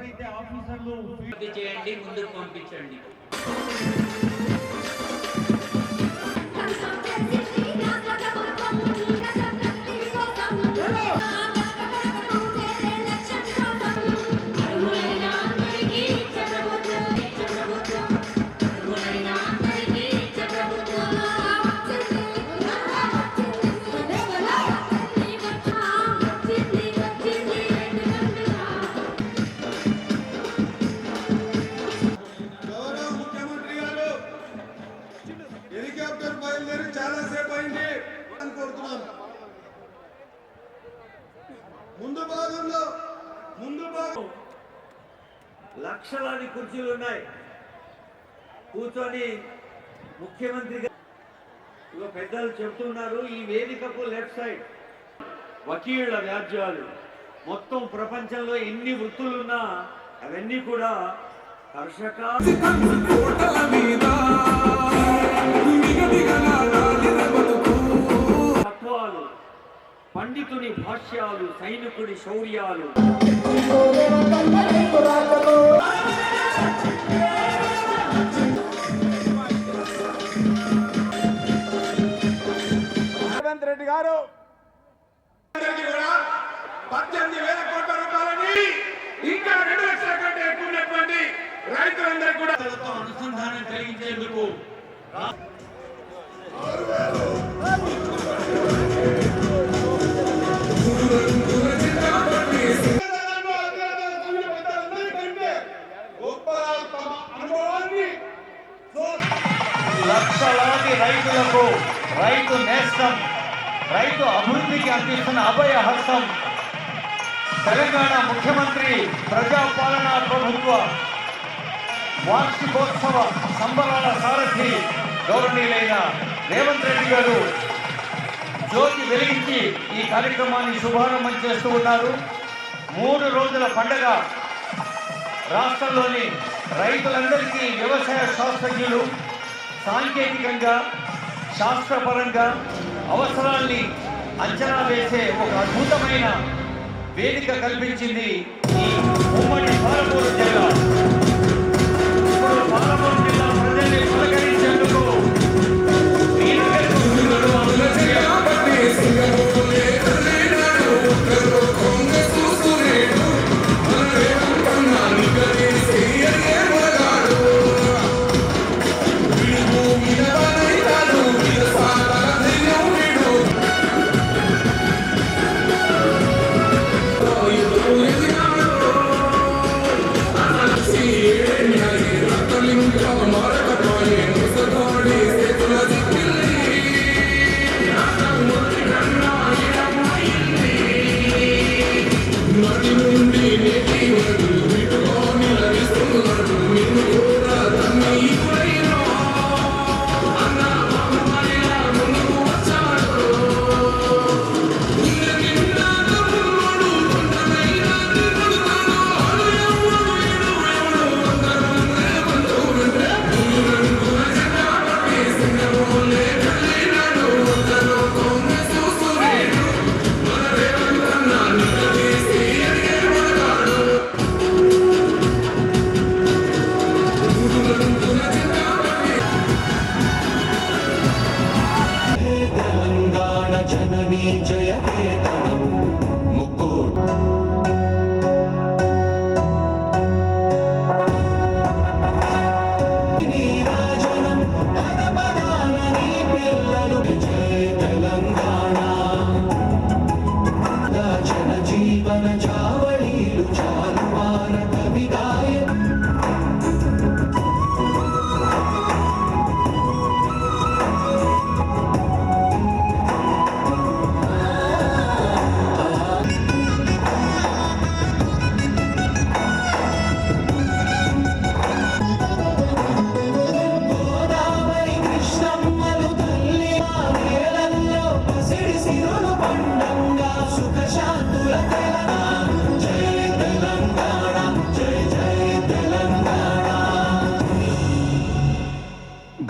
ఎవరైతే ఆఫీసర్లు చేయండి, ముందుకు పంపించండి. హెలికాప్టర్ బయలుదేరి చాలా సేపు అయింది కోరుతున్నాను. ముందు భాగం లక్షలాది కుర్చీలు ఉన్నాయి. కూర్చొని ముఖ్యమంత్రిగా పెద్దలు చెబుతున్నారు. ఈ వేదికకు లెఫ్ట్ సైడ్ వకీళ్ల వ్యాజ్యాలు, మొత్తం ప్రపంచంలో ఎన్ని వృత్తులున్నా అవన్నీ కూడా కర్షక తత్వాలు, పండితుని భాష్యాలు, సైనికుడి శౌర్యాలు, రేవంత్ రెడ్డి గారు 18,000 కోట్ల రూపాయలని ఇంకా 2 లక్షల కంటే ఎక్కువ ఉన్నటువంటి రైతులందరికీ కూడా అనుసంధానం కలిగించేందుకు లక్షలాది రైతులకు రైతు నేస్తం, రైతు అభివృద్ధికి అందిస్తున్న అభయ హస్తం తెలంగాణ ముఖ్యమంత్రి ప్రజాపాలనా ప్రభుత్వ వార్షికోత్సవ సంబరాల సారథి గౌరవనీయులైన రేవంత్ రెడ్డి గారు జ్యోతి వెలిగించి ఈ కార్యక్రమాన్ని శుభారంభం చేస్తూ ఉన్నారు. 3 రోజుల పండగ రాష్ట్రంలోని రైతులందరికీ వ్యవసాయ శాస్త్రజ్ఞులు సాంకేతికంగా శాస్త్రపరంగా అవసరాల్ని అంచనా వేసే ఒక అద్భుతమైన వేదిక కల్పించింది ఈ ఉమ్మడి పాలమూరు జిల్లా. ఇప్పుడు పాలమూరు జిల్లా ప్రజల్ని పలకరించేందుకు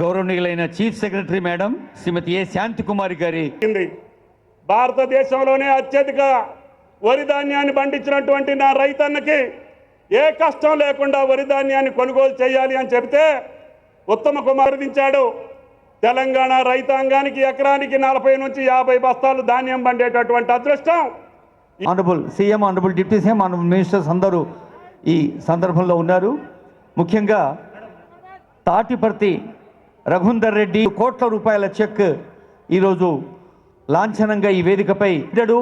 గౌరవనీయులైన చీఫ్ సెక్రటరీ మేడం శ్రీమతి ఏ శాంతి కుమారి గారి భారతదేశంలోనే అత్యధిక వరి ధాన్యాన్ని పండించినటువంటి నా రైతన్నకి ఏ కష్టం లేకుండా వరి ధాన్యాన్ని కొనుగోలు చేయాలి అని చెబితే ఉత్తమ కుమార్ దించాడు. తెలంగాణ రైతాంగానికి ఎకరానికి 40 నుంచి 50 బస్తాలు ధాన్యం పండేటటువంటి అదృష్టం. Honourable CM, honourable deputy CM, honourable ministers అందరూ ఈ సందర్భంలో ఉన్నారు. ముఖ్యంగా తాటిపర్తి రఘుందర్ రెడ్డి కోట్ల రూపాయల చెక్ ఈరోజు లాంఛనంగా ఈ వేదికపై ఇద్దడు.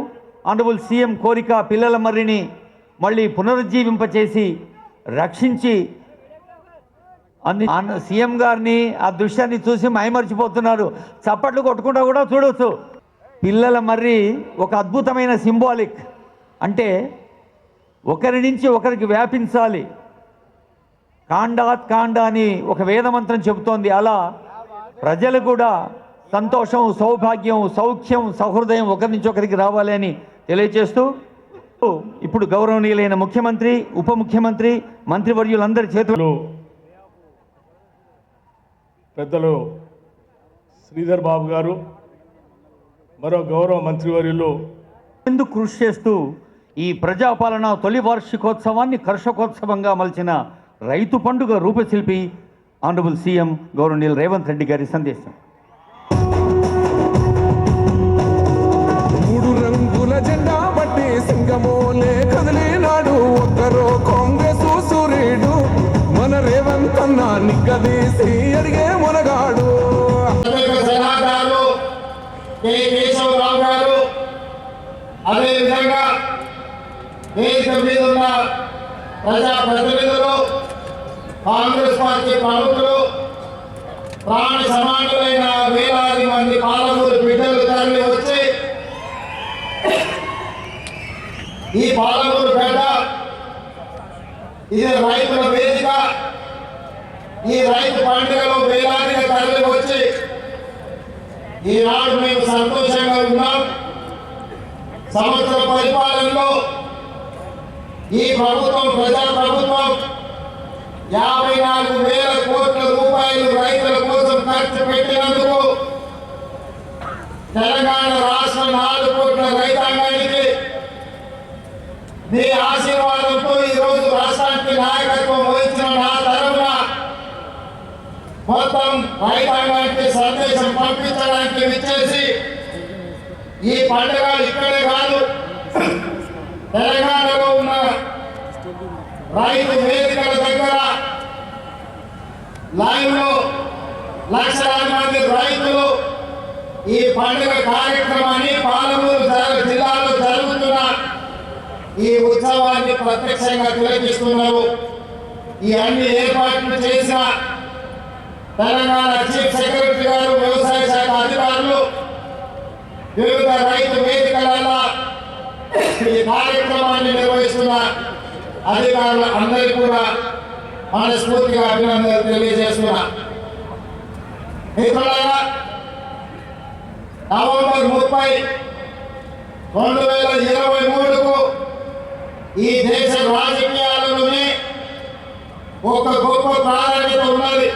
ఆనరబుల్ సీఎం కోరిక పిల్లల మర్రిని మళ్ళీ పునరుజ్జీవింపచేసి రక్షించి సీఎం గారిని ఆ దృశ్యాన్ని చూసి మైమర్చిపోతున్నారు. చప్పట్లు కొట్టుకుంటా కూడా చూడవచ్చు. పిల్లల మర్రి ఒక అద్భుతమైన సింబాలిక్, అంటే ఒకరి నుంచి ఒకరికి వ్యాపించాలి. కాండాత్ కాండ అని ఒక వేదమంత్రం చెబుతోంది. అలా ప్రజలు కూడా సంతోషం, సౌభాగ్యం, సౌఖ్యం, సహృదయం ఒకరి నుంచి ఒకరికి రావాలి అని తెలియజేస్తూ ఇప్పుడు గౌరవనీయులైన ముఖ్యమంత్రి, ఉప ముఖ్యమంత్రి, మంత్రివర్యులందరి చేతులు పెద్దలు శ్రీధర్ బాబు గారు, మరో గౌరవ మంత్రివర్యులు ఎందుకు కృషి చేస్తూ ఈ ప్రజాపాలన తొలి వార్షికోత్సవాన్ని కర్షకోత్సవంగా మలిచిన రైతు పండుగ రూపశిల్పి ఆనరబుల్ సీఎం గౌరవనీయులు రేవంత్ రెడ్డి గారి సందేశం. 3 రంగుల జెండా బట్టి సింగమోలే కదిలినాడు. ఒక్కరో కాంగ్రెస్ సూర్యుడు, మన రేవంత్ అన్న నిగ్గదీసి అడిగే మునగాడు. సలహాదారు కె కేశవరావు గారు, అదేవిధంగా దేశం మీద ఉన్న ప్రజాప్రతినిధులు, కాంగ్రెస్ పార్టీ ప్రముఖులు, ప్రాణ సమానులైన వేలాది మంది పాలమూరు బిడ్డలు తరలి వచ్చి ఈ పాలమూరు గడ్డ ఇది రైతుల వేదిక. ఈ రైతు పండుగలో వేలాదిగా తరలి వచ్చి ఈనాడు మేము సంతోషంగా ఉన్నాం. సంవత్సర పరిపాలనలో ఈ ప్రభుత్వం, ప్రజా ప్రభుత్వం 54,000 కోట్ల రూపాయలు రైతుల కోసం ఖర్చు పెట్టినందుకు తెలంగాణ రాష్ట్ర 4 కోట్ల రైతాంగానికి మీ ఆశీర్వాదంతో ఈరోజు రాష్ట్రానికి నాయకత్వం వహించిన నా తరఫున మొత్తం రైతాంగానికి సందేశం పంపించడానికి విచ్చేసి ఈ పండుగ ఇక్కడే కాదు, తెలంగాణలో ఉన్న రైతు వేదికల దగ్గర లైవ్ లో లక్షలాది మంది రైతులు ఈ పండుగ కార్యక్రమాన్ని పాలమూరు జిల్లాలో జరుగుతున్న ఈ ఉత్సవాన్ని ప్రత్యక్షంగా తిలకిస్తున్నారు. ఈ అన్ని ఏర్పాట్లు చేసిన తెలంగాణ చీఫ్ సెక్రటరీ గారు, వ్యవసాయ శాఖ అధికారులు, వివిధ రైతు వేదికలలో ఈ కార్యక్రమాన్ని నిర్వహిస్తున్న అధికారులు అందరికీ కూడా మనస్ఫూర్తిగా అభినందనలు తెలియజేస్తున్నా. మిత్రులారా, నవంబర్ 30, 2023కు ఈ దేశ రాజకీయాలలోనే ఒక గొప్ప ప్రాధాన్యత ఉన్నది.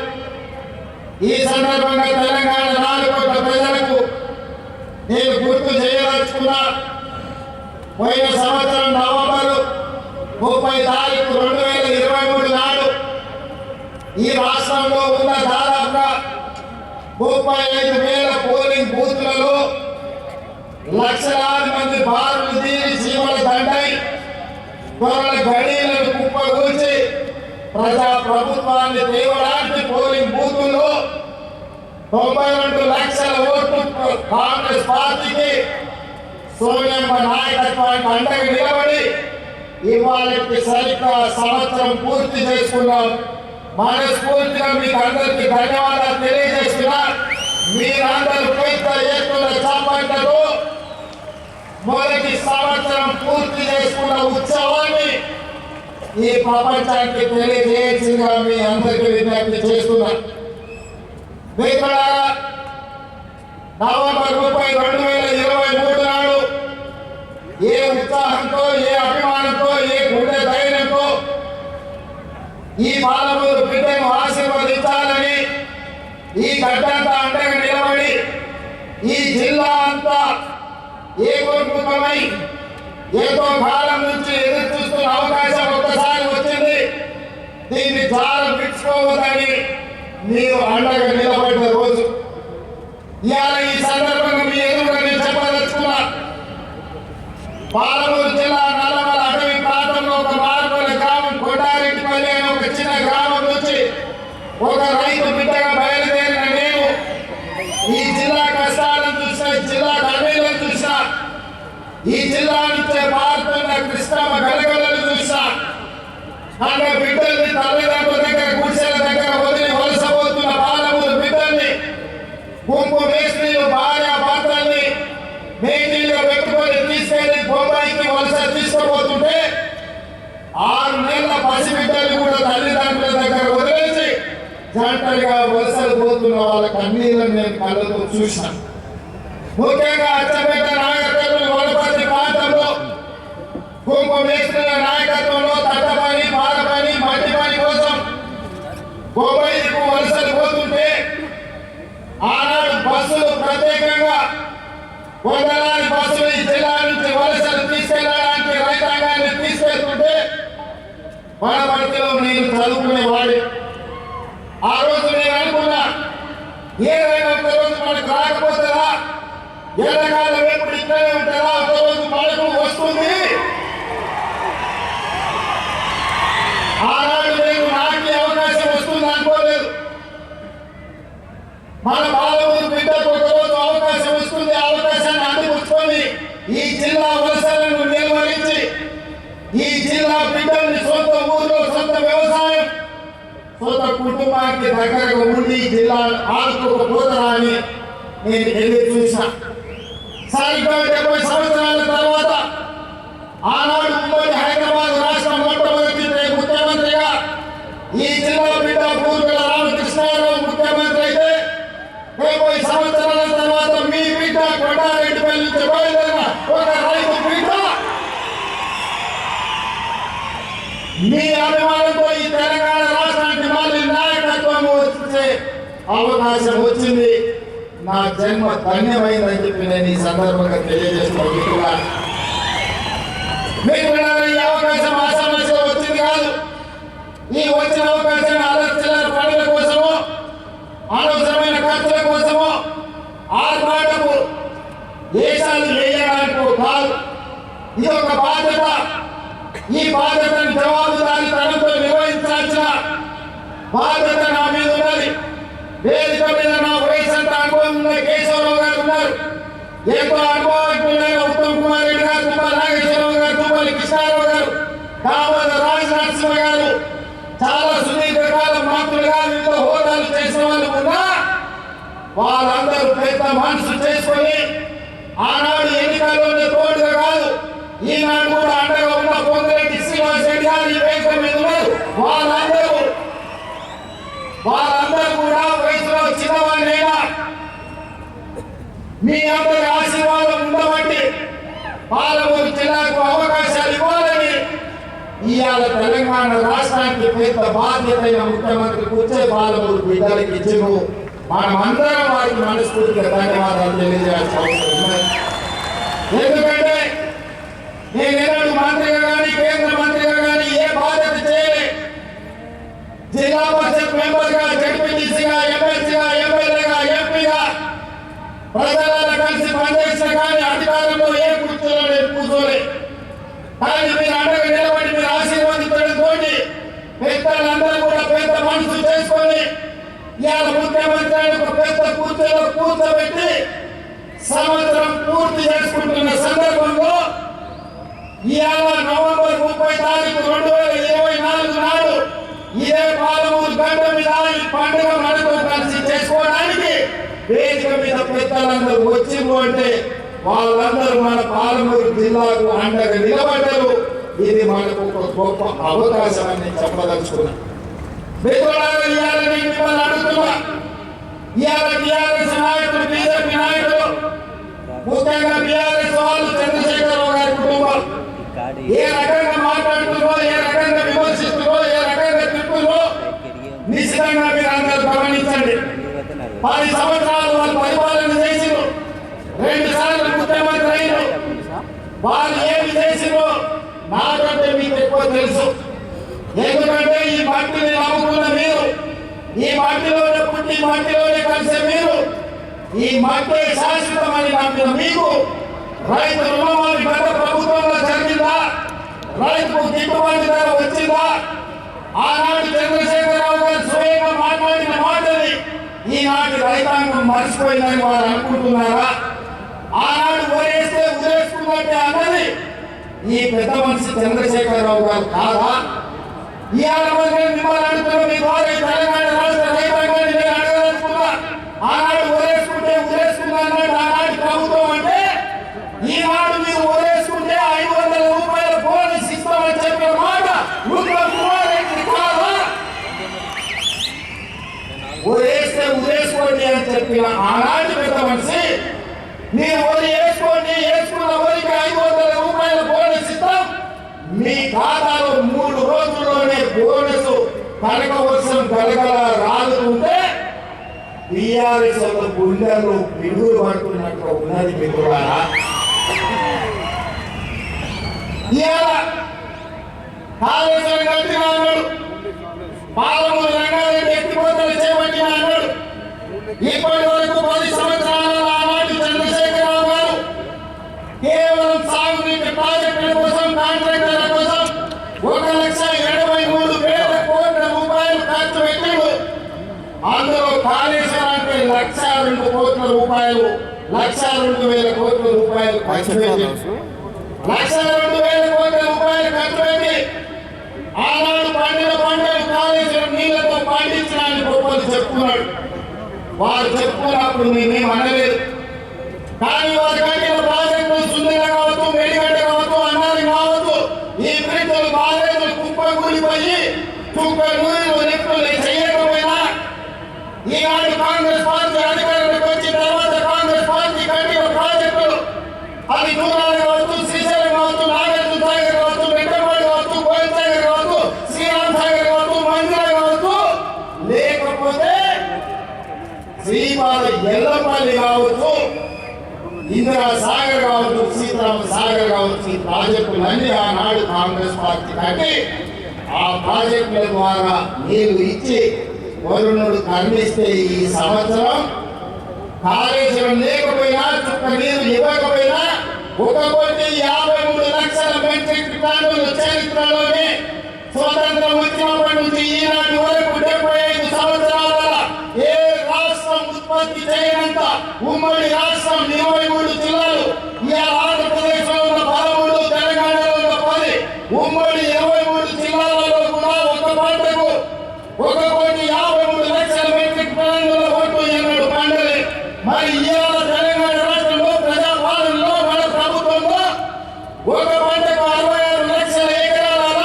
ఈ సందర్భంగా తెలంగాణ 4 కోట్ల ప్రజలకు నేను గుర్తు చేయదలుచుకున్నా. పోయిన సంవత్సరం నవంబర్ 30 తారీఖు 2023 నాడు ఈ రాష్ట్రంలో ఉన్న దాదాపుగా 35,000 పోలింగ్ బూత్లలో లక్షలాది మంది బారులు తీరి చీమల దండై గొర్రెల గడీలను కుప్పగూల్చి ప్రజా ప్రభుత్వాన్ని తేవడానికి పోలింగ్ బూతుల్లో 92 లక్షల ఓట్లు కాంగ్రెస్ పార్టీకి సోనియమ్మ నాయకత్వానికి అండగా నిలబడి ఇవాళకి సరిగ్గా సంవత్సరం పూర్తి చేసుకున్నాం. మనస్ఫూర్తిగా మీకు అందరికీ ధన్యవాదాలు తెలియజేస్తున్నా. మీరందరూ పెద్ద ఎత్తున చప్పట్లతో మొదటి సంవత్సరం పూర్తి చేసుకున్న ఉత్సవాన్ని ఈ ప్రపంచానికి తెలియజేసిందిగా మీ అందరికీ విజ్ఞప్తి చేస్తున్నా. మిత్రులారా, నవంబర్ 30, 2023 నాడు ఏ ఉత్సాహంతో, ఏ అభిమానంతో, ఏ గుండె ధైర్యంతో ఈ పాలమూరు బిడ్డను ఆశీర్వదించాలని ఈ గడ్డంతా అండగా నిలబడి ఈ జిల్లా అంతా ఏకోన్ముఖమై ఎంతో కాలం నుంచి ఎదురు చూస్తున్న అవకాశం ఒక్కసారి వచ్చింది. ఒంటరిగా వలసలు పోతున్న వాళ్ళ కన్నీళ్ళని నేను కళ్ళతో చూశాను. ముఖ్యంగా అచ్చంపేట నాయకత్వంలో వనపర్తి ప్రాంతంలో కుంభమేశ్వరుల నాయకత్వంలో తట్ట పని, పాల పని, మట్టి పని కోసం బొంబాయికు వలసలు పోతుంటే ఆనాడు బస్సులు ప్రత్యేకంగా వందలాది బస్సులు ఈ జిల్లా నుంచి వలసలు తీసుకెళ్లడానికి రైతాంగాన్ని తీసుకెళ్తుంటే వనపర్తిలో నేను చదువుకునేవాడి. ఆ రోజు నేను అనుకున్నా, ఏదైనా ఒక రోజు మనకు రాకపోతుందా, ఎండాకాలం ఎప్పుడు ఇక్కడే ఉంటుందా, ఒక రోజు మనకు వస్తుంది. ఆనాడు నేను నాకు అవకాశం వస్తుంది అనుకోలేదు. మన బాలమూరు బిడ్డకు ఒక రోజు అవకాశం వస్తుంది. అవకాశాన్ని అందిపుచ్చుకొని ఈ జిల్లా వలసలను నిర్వహించి ఈ జిల్లా బిడ్డల్ని సొంత ఊర్లో సొంత వ్యవసాయం సొంత కుటుంబానికి దగ్గరగా ఉండి జిల్లా ఆడుకోకపోతారా అని నేను ఎదురు చూసా. సరిగ్గా 70 సంవత్సరాల తర్వాత ఆనాడు ఉమ్మడి హైదరాబాద్ రాష్ట్రం మొట్టమొదటి ముఖ్యమంత్రిగా ఈ జిల్లా బిడ్డ పూర్వీకుల రామకృష్ణారావు ముఖ్యమంత్రి అయితే 70 సంవత్సరాల తర్వాత మీ బిడ్డ కొండారెడ్డిపల్లి నుంచి బయలుదేరిన ఒక రైతు బిడ్డ మీ అభిమానంతో ఈ తెలంగాణ రాష్ట్రానికి మళ్ళీ నాయకత్వం వచ్చే అవకాశం వచ్చింది. నా జన్మ ధన్యమైందని చెప్పి నేను ఈ సందర్భంగా తెలియజేస్తున్నాను. మీకు ఈ అవకాశం ఆశామాషిగా వచ్చింది కాదు. ఈ వచ్చిన అవకాశాన్ని ఆలోచన పనుల కోసమో అనవసరమైన ఖర్చుల కోసమో ఆర్భాటపు దేశాలు వేయడానికి కాదు. ఇది ఒక బాధ్యత. ఈ బాధ్యతను జవాబుదారీతనంతో నిర్వహించాల్సిన బాధ్యత నా మీద ఉన్నది. వేదిక మీద నా వయసంత అనుభవం ఉన్న కేశవరావు గారు ఉన్నారు. ఎంతో అనుభవజ్ఞులైన ఉత్తమ్ కుమార్ రెడ్డి గారు, తుమ్మల నాగేశ్వరరావు గారు, తుమ్మల కృష్ణారావు గారు, దామోదర రాజనరసింహ గారు, చాలా సుదీర్ఘకాలం మంత్రులుగా వివిధ హోదాలు చేసిన వాళ్ళు ఉన్నా వాళ్ళందరూ పెద్ద మనసు చేసుకొని ఆనాడు ఎన్నికల్లోనే తోడుగా కాదు, ఈనాడు కూడా అండగా ఉన్న పొంగిరెడ్డి శ్రీనివాస్ రెడ్డి గారు ఈ వేదిక మీద ఉన్నారు. వాళ్ళందరూ కూడా వయసులో చిన్నవాళ్ళైనా మీ అందరి ఆశీర్వాదం ఉండబట్టి పాలమూరు జిల్లాకు అవకాశాలు ఇవ్వాలని ఇవాళ తెలంగాణ రాష్ట్రానికి పెద్ద బాధ్యతైన ముఖ్యమంత్రి కూర్చే పాలమూరు బిడ్డలకి ఇచ్చిన మనమందరం వారికి మనస్ఫూర్తిగా ధన్యవాదాలు తెలియజేయాల్సిన అవసరం ఉన్నది. ఎందుకంటే నేనేనాడు మంత్రిగా కానీ కేంద్ర మంత్రిగా కానీ ఏ బాధ్యత చేయలే. జిల్లా పరిషత్ మెంబర్గా, జడ్పీటీసీగా, ఎమ్మెల్సీగా, ఎమ్మెల్యేగా, ఎంపీగా ప్రజలలో కలిసి పనిచేసిన కానీ అధికారంలో ఏ కుర్చీలో నేను కూర్చోలే. కానీ మీరు అండగా నిలబడి మీరు ఆశీర్వదించడంతో పెద్దలందరూ కూడా పెద్ద మనసు చేసుకొని ఇవాళ ముఖ్యమంత్రి ఒక పెద్ద కూర్చీలో కూర్చోబెట్టి సంవత్సరం పూర్తి చేసుకుంటున్న సందర్భంలో ఇవాళ నవంబర్ 30 తారీఖు 2024 నాడు ఇదే పాలమూరు గడ్డ మీద ఈ పండుగ మనతో కలిసి చేసుకోవడానికి వేదిక మీద పెద్దలందరూ వచ్చిండ్రు అంటే వాళ్ళందరూ మన పాలమూరు జిల్లాకు అండగా నిలబడ్డారు. ఇది మనకు ఒక గొప్ప అవకాశం అని చెప్పదలుచుకున్నా. మిమ్మల్ని అడుగుతున్నా, ఇవాళ టీఆర్ఎస్ నాయకులు, బీజేపీ నాయకులు, ముఖ్యంగా టీఆర్ఎస్ వాళ్ళు, చంద్రశేఖరరావు గారి కుటుంబం ఏ రకంగా మాట్లాడుతుందో, ఏ రకంగా విమర్శిస్తుందో, ఏ రకంగా తిప్పుతుందో నిశ్చితంగా మీరు అందరూ గమనించండి. 10 సంవత్సరాలు వాళ్ళు పరిపాలన చేసిరు, 2 సార్లు ముఖ్యమంత్రి అయిన వాళ్ళు ఏమి చేసిరో నాకంటే మీకు ఎక్కువ తెలుసు. ఎందుకంటే ఈ మట్టిని నమ్ముకున్న మీరు, ఈ మట్టిలోనే పుట్టి మట్టిలోనే కలిసే మీరు, ఈ మట్టి శాశ్వతమని నమ్మిన మీకు రైతు రుణమాఫీ గత ప్రభుత్వంలో జరిగిందా? రైతుకు గిట్టుబాటు ధర వచ్చిందా? ఆనాడు చంద్రశేఖరరావు గారు స్వయంగా మాట్లాడిన మాటని ఈనాటి రైతాంగం మర్చిపోయిందని వారు అనుకుంటున్నారా? ఆనాడు ఓరేస్తే ఉదేసుకున్నట్టే అన్నది ఈ పెద్ద మనిషి చంద్రశేఖరరావు గారు కాదా? ఇవాళ మిమ్మల్ని అడుగుతున్న మీ ద్వారా తెలంగాణ రాష్ట్ర రైతాంగాన్ని నేను అడగదలుచుకున్నా. ఆనాడు ఓరేసుకుంటే ఉదేసుకున్నా అన్నాడు ఆనాటి ప్రభుత్వం. అంటే ఈనాడు మీరు ఓరేసుకుంటే 500 రూపాయల బోనస్ ఇస్తామని చెప్పిన మాట ఉత్తమ్ కుమార్ రెడ్డి కాదా? చెప్పిన ఆనాటి పెద్ద మనిషి మీరు వరి వేసుకోండి, వేసుకున్న వరికి 500 రూపాయల బోనస్ ఇస్తాం, మీ ఖాతాలో 3 రోజుల్లోనే బోనస్ కనక వర్షం కలగల రాలుతుంటే టీఆర్ఎస్ గుండెలు పిడుగులు పడుతున్నట్టు ఉన్నది మిత్రులారా. కాళేశ్వరం కట్టిన అన్నాడు, పాలమూరు రంగారెడ్డి ఎత్తిపోతలు చేపట్టిన అన్నాడు. ఇప్పటి వరకు 10 సంవత్సరాల ఆనాటి చంద్రశేఖరరావు గారు కేవలం సాగునీటి ప్రాజెక్టుల కోసం, కాంట్రాక్టర్ల కోసం 1,83,000 కోట్ల రూపాయలు ఖర్చు పెట్టాడు. అందులో కాళేశ్వరానికి 1,02 కోట్ల రూపాయలు, 1,02,000 కోట్ల రూపాయలు ఖర్చు పెట్టి 1,02,000 కోట్ల రూపాయలు ఖర్చు పెట్టి ఆనాడు పండిన పంటలు కాళేశ్వరం నీళ్లతో పండించడానికి గొప్పలు చెప్పుకున్నాడు. వారు చెప్పుకున్నప్పుడు నేనేం అనలేదు. కానీ వారు కట్టిన ప్రాజెక్టులు సుందర కావచ్చు, మేడిగడ్డ కావచ్చు, అన్నారి కావచ్చు, ఈ బ్రిడ్జులు బాధ్యతలు కుప్ప కూలిపోయి చుక్క నూనెలు నెప్పులు చేయకపోయినా ఈనాడు కాంగ్రెస్ పార్టీ అధికారంలోకి వచ్చిన తర్వాత కాంగ్రెస్ పార్టీ కట్టిన ప్రాజెక్టులు అది దూరాలు కావచ్చు, శ్రీశైలం కావచ్చు, నాగార్జున సాగర్ కావచ్చు, వెంకటపాడు కావచ్చు, గోవింద సాగర్ కావచ్చు, శ్రీరామ్ సాగర్ కావచ్చు, మంజుల కావచ్చు, లేకపోతే శ్రీపాద ఎల్లపల్లి కావచ్చు, ఇందిరా సాగర్ కావచ్చు, సీతారామ సాగర్ కావచ్చు, ఈ ప్రాజెక్టులన్నీ ఆనాడు కాంగ్రెస్ పార్టీ కట్టి ఆ ప్రాజెక్టుల ద్వారా నీళ్లు ఇచ్చి వరుణుడు కర్ణిస్తే ఈ సంవత్సరం కాళేశ్వరం లేకపోయినా, చుక్క నీరు ఇవ్వకపోయినా 1,53,00,000 మెట్రిక్ టన్నుల చరిత్రలోనే స్వతంత్రం వచ్చినప్పటి నుంచి ఈనాటి వరకు 75 సంవత్సరాల ఏ రాష్ట్రం ఉత్పత్తి చేయనంత ఉమ్మడి రాష్ట్రం 23 జిల్లాలు, ఇవాళ ఆంధ్రప్రదేశ్లో ఉన్న 13, తెలంగాణలో ఉన్న 10, ఉమ్మడి 23 జిల్లాలలో కూడా ఒక పంటకు 1,53,00,000 మెట్రిక్ టన్నుల ఒట్టు ఎన్నడు పండలే. మరి ఇవాళ తెలంగాణ రాష్ట్రంలో ప్రజాపాలనలో మన ప్రభుత్వంలో ఒక పంటకు 66 లక్షల ఎకరాల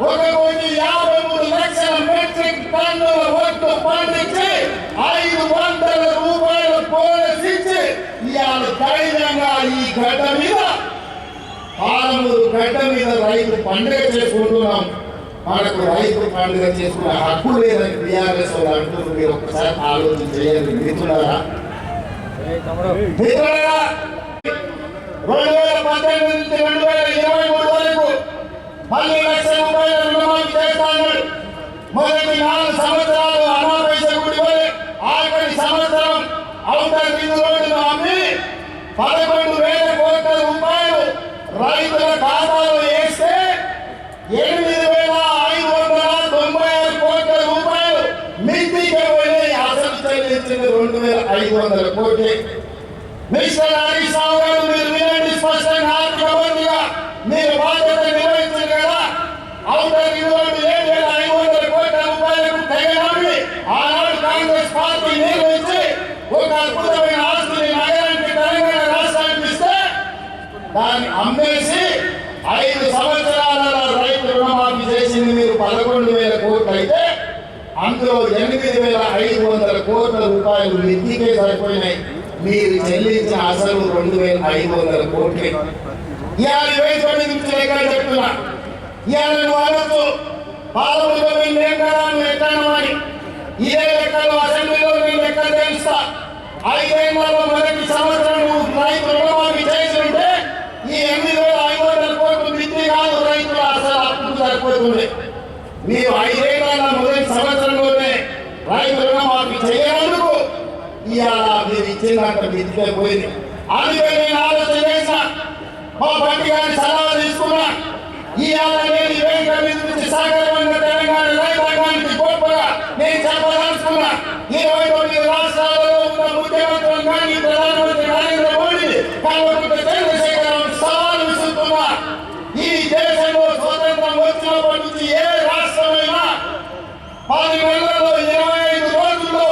1,53,00,000 మెట్రిక్ టన్నుల ఒట్టు పండించి 500 రూపాయల బోనస్ ఇచ్చి ఇవాళ ధైర్యంగా ఈ గడ్డ మీద, పాలమూరు గడ్డ మీద రైతు పండుగ చేసుకుంటున్నాం. మనకు రైతు పండుగ చేసుకునే హక్కు లేదని టీఆర్ఎస్ వాళ్ళు అంటున్నారు. మీరు ఒక్కసారి ఆలోచన చేయండి మిత్రులారా. 2018 నుంచి 2023 వరకు 10 లక్షల రూపాయల రుణమాఫీ చేస్తాడు. మొదటి 4 సంవత్సరాలు అనాపైస గుడి వలె, ఆఖరి సంవత్సరం ఔటర్ రింగ్ రోడ్డును అమ్మి 11,000 కోట్ల రూపాయలు రైతుల ఖాతాలో వేస్తే 8,596 కోట్ల రూపాయలు మిత్తికి పోయి అసలు చెల్లించింది 2,500 కోట్లు. మిస్టర్ హరీష్ రావు గారు, మీరు వినండి స్పష్టంగా. ఆర్థిక మంత్రిగా మీరు బాధ్యత నిర్వహించారు కదా. ఔటర్ రింగ్ రోడ్డు 7,500 కోట్ల రూపాయలకు తెగనమ్మి ఆనాడు కాంగ్రెస్ పార్టీ నిర్వహించి ఒక అద్భుతమైన ఆస్తిని నగరానికి, తెలంగాణ రాష్ట్రానికి ఇస్తే దాన్ని అమ్మేసి 5 సంవత్సరాల రైతు రుణమాఫీ చేసింది మీరు 11,000 కోట్లు అయితే అందులో 8,500 కోట్ల రూపాయలు మిత్తికే సరిపోయినాయి. మీరు చెల్లించిన అసలు 2,500 కోట్లు. ఇవాళ 29 నుంచి లెక్క చెప్తున్నా. ఇవాళ నువ్వు అనొచ్చు పాలమూరులో మేము ఏం కదా నువ్వు ఎక్కడో అని. ఇదే లెక్కలో అసెంబ్లీలో నేను లెక్క తెలుస్తా. 5 ఏళ్లలో మొదటి సంవత్సరం నువ్వు రైతు రుణమాఫీ చేసి ఉంటే ఈ 8,500 కోట్లు మిత్తి కాదు, రైతుల అసలు అప్పులు సరిపోతుంది. మీరు 5 ఏళ్ల మొదటి సంవత్సరంలోనే రైతు రుణమాఫీ చేయనందుకు ఇవాళ మీరు ఇచ్చిందంటే మిత్తికే పోయింది. అందుకే నేను ఆలోచన చేసిన, మా పార్టీ గారిని సలహా తీసుకున్నా. ఇవాళ నేను వేదిక మీద నుంచి సహకరమైన తెలంగాణ రైతాంగానికి గొప్పగా నేను చెప్పదలుచుకున్నా. 29 రాష్ట్రాలలో ఉన్న ముఖ్యమంత్రులు కానీ ప్రధానమంత్రి నరేంద్ర మోడీ కల్వకుంట్ల చంద్రశేఖరరావు సవాలు విసురుతున్నా. ఈ దేశంలో స్వతంత్రం వచ్చినప్పటి నుంచి ఏ రాష్ట్రమైనా 10 నెలల్లో 25 రోజుల్లో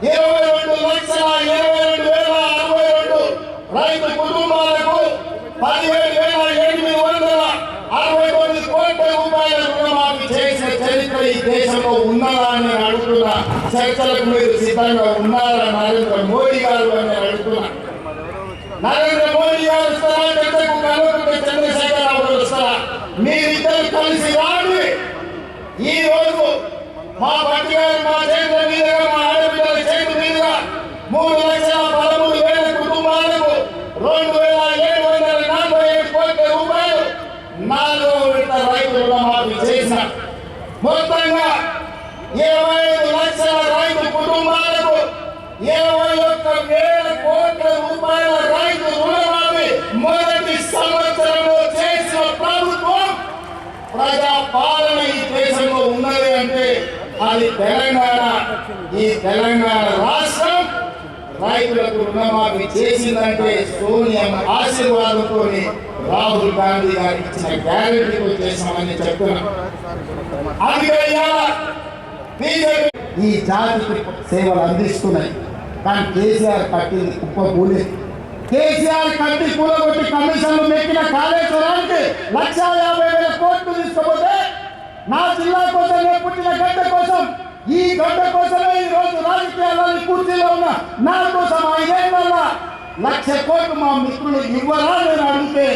22,22,062 రైతు కుటుంబాలకు 17,869 కోట్ల రూపాయల రుణమాఫీ చేసిన చరిత్ర ఈ దేశంలో ఉన్నదా అని అడుగుతున్నా. కూడా చర్చలకు మీరు సిద్ధంగా ఉన్నారా నరేంద్ర మోడీ గారు అని నేను అడుగుతున్నా. నరేంద్ర మోడీ గారు వస్తారా, చర్చకు కల్వకుంట్ల చంద్రశేఖరరావు గారు వస్తారా? మీరిద్దరు కలిసి రాండి. ఈ రోజు మా భట్టి గారు మా చేతుల మీదుగా, మా ఆడపిల్లల చేతుల మీదుగా 3,13,000 కుటుంబాలకు 2,747 కోట్ల రూపాయలు 4వ విడత రైతు రుణమాఫీ చేసిన మొత్తంగా 25 లక్షల రైతు కుటుంబాలకు 21,000 కోట్ల రూపాయల రైతు రుణమాఫీ మొదటి సంవత్సరంలో చేసిన ప్రభుత్వం ప్రజా పాలన ఈ దేశంలో ఉన్నది అంటే అది తెలంగాణ. ఈ తెలంగాణ రాష్ట్రం రైతులకు రుణమాఫీ చేసిందంటే సోనియా ఆశీర్వాదంతో రాహుల్ గాంధీ గారికి ఇచ్చిన గ్యారెంటీతో చేసామని చెప్తున్నాం. ఈ జాతికి సేవలు అందిస్తున్నాయి. కానీ కేసీఆర్ కట్టింది కుప్ప కూలి. కేసీఆర్ కట్టి కూలగొట్టి కమిషన్లు మెక్కిన కాళేశ్వరానికి 1,50,000 కోట్లు తీసుకుపోతే నా జిల్లా కోసం, నేను పుట్టిన గడ్డ కోసం, ఈ గడ్డ కోసమే ఈ రోజు రాజకీయాలని కుర్చీలో ఉన్న నా కోసం 5 ఏళ్ళ 1,00,000 కోట్లు మా మిత్రులు ఇవ్వరా నేను అడిగితే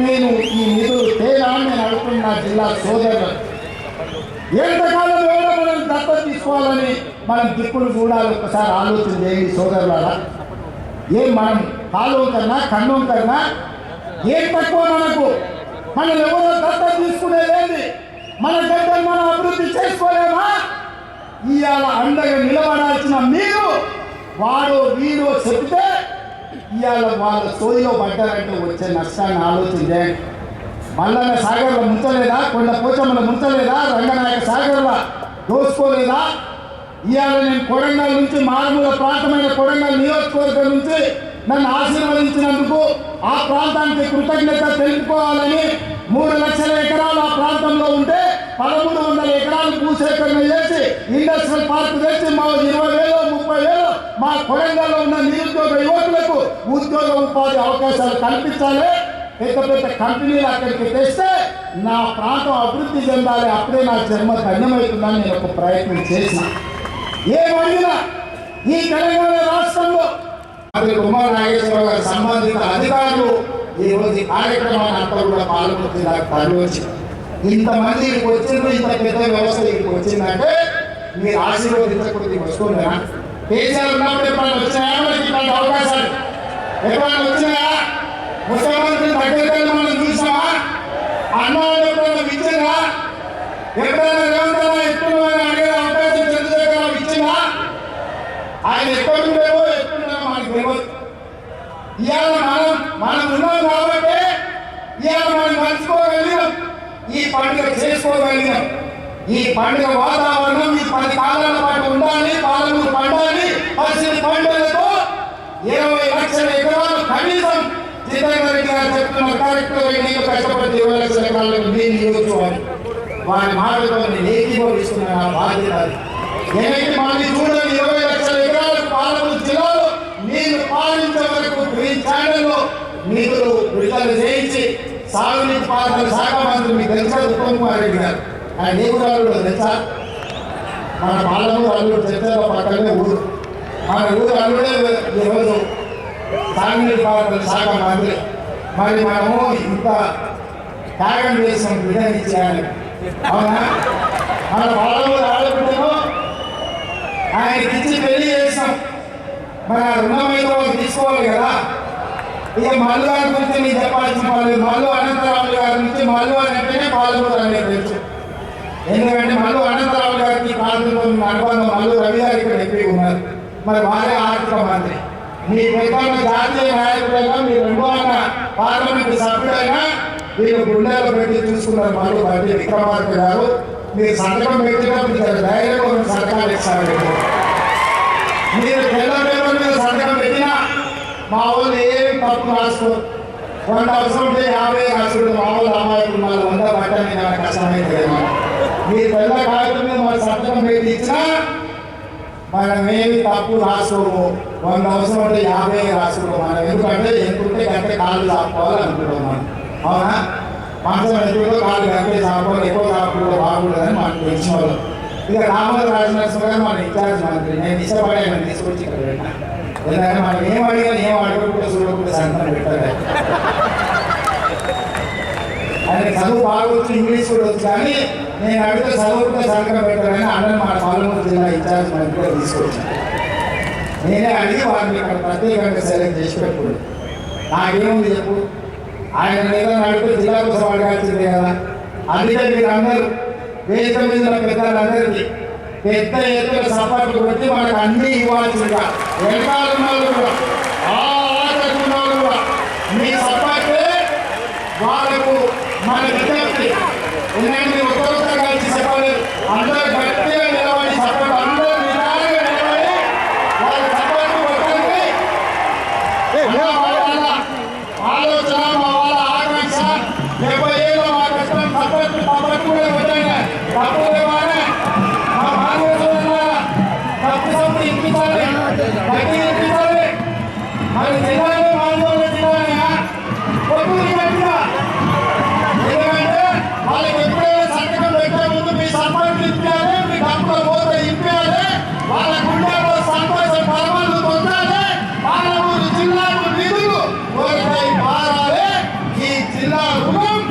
నేను ఈ నిధులు తేలా నేను అడుగుతున్నా. జిల్లా సోదరులు ఎంతకాలం వేళ మనం దత్తత తీసుకోవాలని మనం దిక్కులు చూడాలి. ఒకసారి ఆలోచన చేయండి సోదరులారా. ఏం మనం కాలు కన్నా కన్ను కన్నా ఏం తక్కువ మనకు? మనం ఎవరో దత్తత తీసుకునేదేంటి? మన గడ్డను మనం అభివృద్ధి చేసుకోలేమా? ఇవాళ అండగా నిలబడాల్సిన మీరు వాడు వీడు చెప్తే ఇవాళ వాళ్ళ సోయిలో పడ్డారంటే వచ్చే నష్టాన్ని ఆలోచన చేయండి. మల్లన్న సాగర్లో ముంచలేదా? కొండ పోచమ్మలో ముంచలేదా? రంగనాయక సాగర్లో దోసుకోలేదా? ఇవాళ నేను కొడంగల్ నుంచి, మారుమూల ప్రాంతమైన కొడంగల్ నియోజకవర్గం నుంచి నన్ను ఆశీర్వదించినందుకు ఆ ప్రాంతానికి కృతజ్ఞత తెలుపుకోవాలని 3 లక్షల ఎకరాలు ఆ ప్రాంతంలో ఉంటే 1,300 ఎకరాలు భూసేకరణ చేసి ఇండస్ట్రియల్ పార్క్ తెచ్చి మా 20,000 30,000 మా కొడంగల్లో ఉన్న నిరుద్యోగ యువకులకు ఉద్యోగ ఉపాధి అవకాశాలు కల్పించాలి. పెద్ద పెద్ద కంపెనీలు అక్కడికి తెస్తే నా ప్రాంతం అభివృద్ధి చెందాలి. అప్పుడే నా జన్మ ధన్యమవుతుందని నేను ఒక ప్రయత్నం చేసిన. ఏమైనా ఈ తెలంగాణ రాష్ట్రంలో ఉమ్మడి నాగేశ్వరరావు గారి సంబంధిత అధికారులు ఈ రోజు కార్యక్రమాన్ని అంతా కూడా పాల్గొంటుంది. నాకు తరలించి ఇంతమంది ఇక్కడికి వచ్చింది, ఇంత పెద్ద వ్యవస్థ ఇక్కడికి వచ్చిందంటే మీరు ఆశీర్వదించకపోతే వస్తుందా? కేసీఆర్ ఉన్నప్పుడు ఎప్పుడైనా వచ్చినాయా మనకి ఇట్లాంటి అవకాశాలు? ఎప్పుడైనా వచ్చినాయా? ముఖ్యమంత్రి దగ్గరికి మనం చూసామా? అన్నాడు ఎప్పుడైనా ఇచ్చిందా? ఎప్పుడైనా రేవంత్ ఎప్పుడు అడిగే అవకాశం చంద్రశేఖరరావు ఇచ్చిందా? ఆయన ఎక్కడుండేవో ఎక్కడున్నామో మనకు తెలియదు. ఇవాళ మనం ఉన్నాం కాబట్టి ఇవాళ మనం మర్చిపోగలిగాం, ఈ పండుగ చేసుకోగలిగాం. ఈ పండుగ వాతావరణం ఈ 10 కాలాల పాటు ఉండాలి, పాలనలు పండాలి. 10 పండుగలతో 20 లక్షల ఎకరాలు కనీసం జితేందర్ రెడ్డి గారు చెప్తున్న కార్యక్రమం నీకు కష్టపడి 20 లక్షల ఎకరాలకు నీళ్ళు ఇవ్వచ్చు. వారి మాటతో నేను ఏకీభవిస్తున్న నా బాధ్యత. ఎనకి మంది చూడని 20 లక్షల ఎకరాలు పాలమూరు జిల్లాలో నీళ్లు పాలించే వరకు గ్రీన్ ఛానల్లో నిధులు విడుదల చేయించి సాగునీటి పారుదల శాఖ మంత్రి మీకు తెలుసా ఉత్తమ్ కుమార్ రెడ్డి గారు. ఆయన ఏ ఊరు తెలుసా? మన పాలమూరు అల్లుడు చర్చలో పక్కనే ఊరు. మన ఊరు అల్లుడే ఈరోజు సాగునీటి పారుదల శాఖ మంత్రి. మరి మనము ఇంత త్యాగం చేసాం విధానం చేయాలి. అవునా? మన పాలమూరు ఆడబిడ్డను ఆయనకి ఇచ్చి పెళ్లి చేసాం. మన రుణం మీద తీసుకోవాలి కదా. ఇక మల్లు గారి గురించి మీకు చెప్పాల్సిన వాళ్ళు మల్లు అనంతరావు గారి నుంచి మల్లు అని అంటేనే పాల్గొంటారు అనేది తెలుసు. ఎందుకంటే మల్లు అనంతరావు గారికి పాల్గొన్న అనుబంధం మల్లు రవి గారు ఇక్కడ ఎంపీ ఉన్నారు. మరి వారే ఆర్థిక మంత్రి. మీ పెద్ద జాతీయ నాయకుడైనా మీ 2వ పార్లమెంట్ సభ్యుడైనా వీళ్ళు గుండెలో పెట్టి చూసుకున్నారు. మల్లు బట్టి విక్రమార్క గారు మీరు సంతకం పెట్టినప్పుడు ధైర్యంగా సంతకాలు ఇస్తారు. మీరు తెల్ల పేపర్ మీద సంతకం పెట్టినా మా వాళ్ళు ఏం తప్పు రాసుకోరు. 100 అవసరం ఉంటే 50 రాసుకుంటే మా వాళ్ళు అమ్మాయిలు 100 పట్టని నాకు కష్టమైంది. మీరు తెల్ల కాగితం మీద మన సంతకం పెట్టి ఇచ్చినా మనమేమి తప్పు రాసుకోము. 100 అవసరం ఉంటే 50 రాసుకోము. మనం ఎందుకంటే ఎంతుంటే గంటే కాళ్ళు చాపుకోవాలి అనుకుంటాం మనం. అవునా? మంచం ఎక్కువగా కాళ్ళు గంటే చాపుకోవాలి, ఎక్కువ చాపుకుంటే బాగుంటుందని మనకు తెలిసిన వాళ్ళు. ఇక రామోజీ రాజనరసింహ గారు మన ఇన్ఛార్జ్ మంత్రి, నేను ఇష్టపడే తీసుకొచ్చి ఇక్కడ పెట్టినా. ఎందుకంటే మనం ఏం అడిగా ఏం అడగకుండా చూడకుండా సంతానం పెట్టాలి. ఆయన చదువు బాగొచ్చు, ఇంగ్లీష్ కూడా వచ్చు, కానీ నేను అడిగితే చదువుకుంటే సంతకం పెట్టాలని అన్నని మన పాలమూరు జిల్లా ఇన్ఛార్జ్ మంత్రిగా తీసుకొచ్చాను. నేనే అడిగి వారిని ఇక్కడ ప్రత్యేకంగా సెలెక్ట్ చేసి పెట్టుకోండి. నాకేముంది చెప్పు, ఆయన ఏదైనా అడిగితే జిల్లా కోసం అడగాల్సిందే కదా. అందుకే మీరు అందరూ వేదిక మీద ఉన్న పెద్దలందరికీ పెద్ద ఎత్తున సపోర్ట్లు పెట్టి మనకు అన్ని ఇవ్వాల్సిందిగా వెనకాల వాళ్ళు కూడా వాళ్ళు కూడా మీ సపోర్టే వాళ్ళకు మన విజ్ఞప్తి. ఎందుకంటే ఒక్కొక్కరు కలిసి చెప్పలేదు, అందరూ గట్టిగా నిలబడి సపోర్ట్, అందరూ నిదానంగా నిలబడి వాళ్ళ సపోర్ట్ కొట్టండి. ఆలోచన మా వాళ్ళ ఆకాంక్ష 70 ఏళ్ళు మా కష్టం సపోర్ట్ సపోర్ట్ కూడా కొట్టండి. తప్పు లేవానే మా భారతదేశంలో తప్పు సప్పు ఇప్పించాలి, గట్టి ఇప్పించాలి. మరి జిల్లాలో మానవులు జిల్లానే కొట్టుకుని గట్టిగా. ఎందుకంటే వాళ్ళకి ఎప్పుడైనా సంతకం పెట్టే ముందు మీ సపోర్ట్ ఇప్పించాలి, మీ డబ్బుల పోత ఇప్పించాలి, వాళ్ళ గుండెల్లో సంతోష పరమాలు పొందాలి. పాలమూరు జిల్లాకు నిధులు కోరికై మారాలి. ఈ జిల్లా రుణం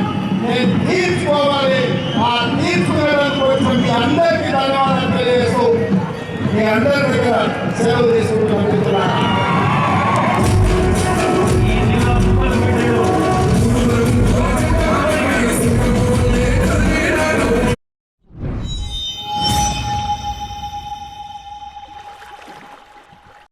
నేను తీర్చుకోవాలి. ఆ తీర్చుకోవడానికి వచ్చిన మీ అందరికీ ధన్యవాదాలు తెలియజేస్తూ మీ అందరి దగ్గర సెలవు తీసుకుంటాను.